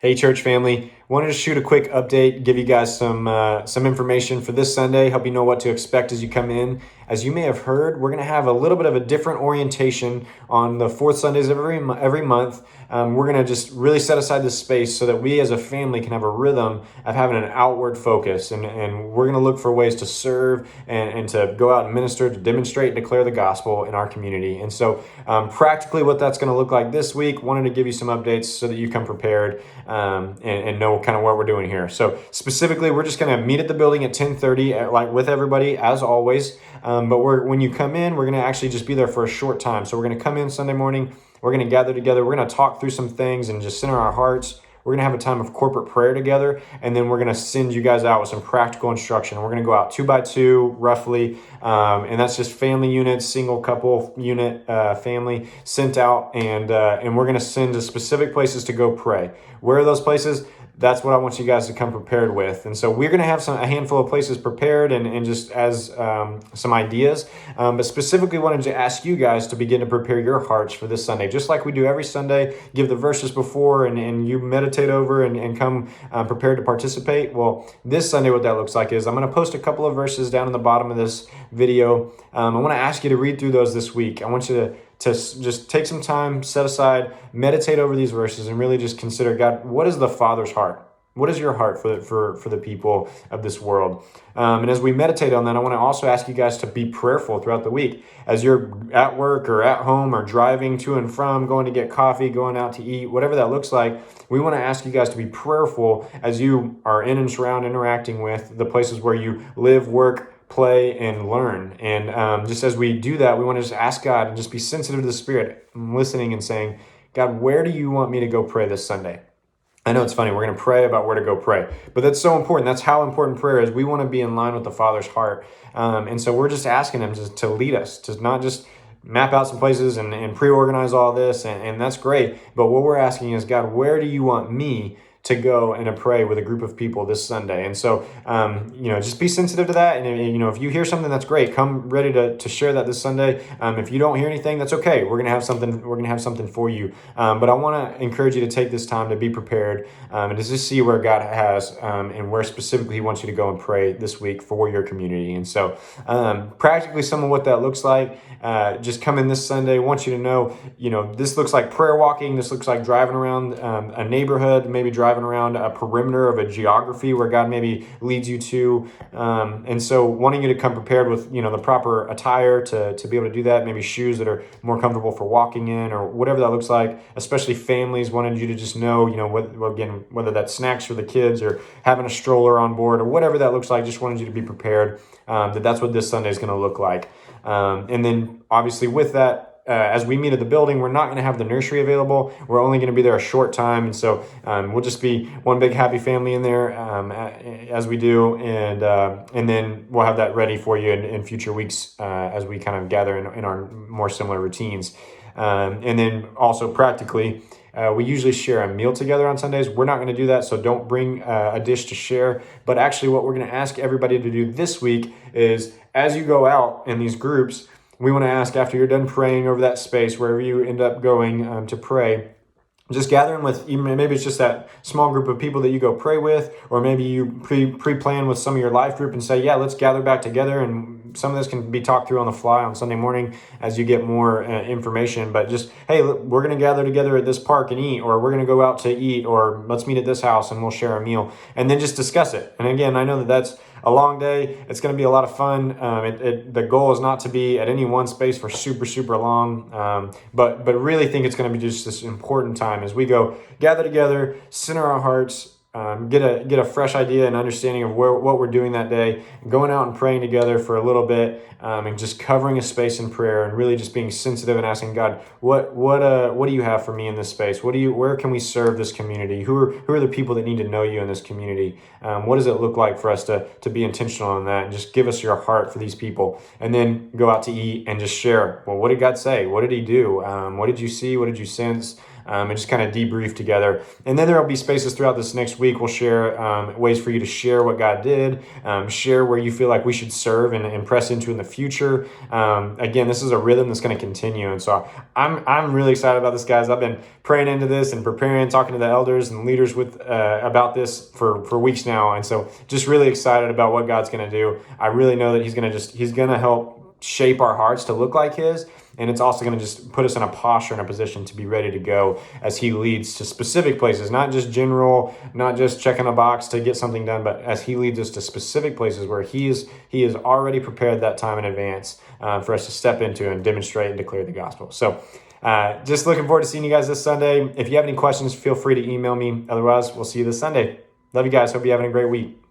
Hey, church family. Wanted to shoot a quick update, give you guys some information for this Sunday, help you know what to expect as you come in. As you may have heard, we're going to have a little bit of a different orientation on the fourth Sundays of every month. We're going to just really set aside this space so that we as a family can have a rhythm of having an outward focus. And we're going to look for ways to serve and to go out and minister, to demonstrate and declare the gospel in our community. And so practically what that's going to look like this week, wanted to give you some updates so that you come prepared and know kind of what we're doing here. So specifically, we're just going to meet at the building at 10:30, like with everybody as always. But when you come in, we're going to actually just be there for a short time. So we're going to come in Sunday morning. We're going to gather together. We're going to talk through some things and just center our hearts. We're going to have a time of corporate prayer together, and then we're going to send you guys out with some practical instruction. We're going to go out 2 by 2 roughly, and that's just family units, single couple unit family sent out, and we're going to send to specific places to go pray. Where are those places? That's what I want you guys to come prepared with. And so we're going to have a handful of places prepared and just as some ideas. But specifically wanted to ask you guys to begin to prepare your hearts for this Sunday. Just like we do every Sunday, give the verses before and you meditate over and come prepared to participate. Well, this Sunday what that looks like is I'm going to post a couple of verses down in the bottom of this video. I want to ask you to read through those this week. I want you to just take some time, set aside, meditate over these verses, and really just consider, God, what is the Father's heart? What is your heart for the people of this world? And as we meditate on that, I want to also ask you guys to be prayerful throughout the week. As you're at work or at home or driving to and from, going to get coffee, going out to eat, whatever that looks like, we want to ask you guys to be prayerful as you are in and surround, interacting with the places where you live, work, play, and learn. And just as we do that, we want to just ask God and just be sensitive to the Spirit, listening and saying, God, where do you want me to go pray this Sunday? I know it's funny, we're going to pray about where to go pray, but that's so important. That's how important prayer is. We want to be in line with the Father's heart. And so we're just asking him to lead us, to not just map out some places and pre-organize all this, and that's great. But what we're asking is, God, where do you want me to go and to pray with a group of people this Sunday? And so, just be sensitive to that. And, if you hear something, that's great. Come ready to share that this Sunday. If you don't hear anything, that's okay. We're going to have something for you. But I want to encourage you to take this time to be prepared and to just see where God has and where specifically he wants you to go and pray this week for your community. And so practically some of what that looks like, just come in this Sunday. I want you to know, this looks like prayer walking. This looks like driving around a neighborhood, maybe driving around a perimeter of a geography where God maybe leads you to. And so wanting you to come prepared with, the proper attire to be able to do that, maybe shoes that are more comfortable for walking in or whatever that looks like, especially families wanted you to just know, whether that's snacks for the kids or having a stroller on board or whatever that looks like, just wanted you to be prepared that's what this Sunday is going to look like. And then obviously with that, as we meet at the building, we're not going to have the nursery available. We're only going to be there a short time. And so we'll just be one big happy family in there as we do. And then we'll have that ready for you in future weeks as we kind of gather in our more similar routines. And then also practically, we usually share a meal together on Sundays. We're not going to do that, so don't bring a dish to share. But actually what we're going to ask everybody to do this week is, as you go out in these groups, we want to ask, after you're done praying over that space, wherever you end up going to pray, just gathering with, even maybe it's just that small group of people that you go pray with, or maybe you pre-plan with some of your life group and say, yeah, let's gather back together. And some of this can be talked through on the fly on Sunday morning as you get more information. But just, hey, we're going to gather together at this park and eat, or we're going to go out to eat, or let's meet at this house and we'll share a meal. And then just discuss it. And again, I know that that's a long day. It's going to be a lot of fun. The goal is not to be at any one space for super, super long, but really think it's going to be just this important time as we go gather together, center our hearts, get a fresh idea and understanding of what we're doing that day, going out and praying together for a little bit, and just covering a space in prayer and really just being sensitive and asking God, what do you have for me in this space? Where can we serve this community? Who are the people that need to know you in this community? What does it look like for us to be intentional in that, and just give us your heart for these people, and then go out to eat and just share. Well, what did God say? What did he do? What did you see? What did you sense? and just kind of debrief together. And then there will be spaces throughout this next week. We'll share ways for you to share what God did, share where you feel like we should serve and press into in the future. Again, this is a rhythm that's going to continue. And so I'm really excited about this, guys. I've been praying into this and preparing, talking to the elders and leaders about this for weeks now. And so just really excited about what God's going to do. I really know that he's going to help shape our hearts to look like his. And it's also going to just put us in a posture and a position to be ready to go as he leads to specific places, not just general, not just checking a box to get something done, but as he leads us to specific places where he has already prepared that time in advance for us to step into and demonstrate and declare the gospel. So just looking forward to seeing you guys this Sunday. If you have any questions, feel free to email me. Otherwise, we'll see you this Sunday. Love you guys. Hope you're having a great week.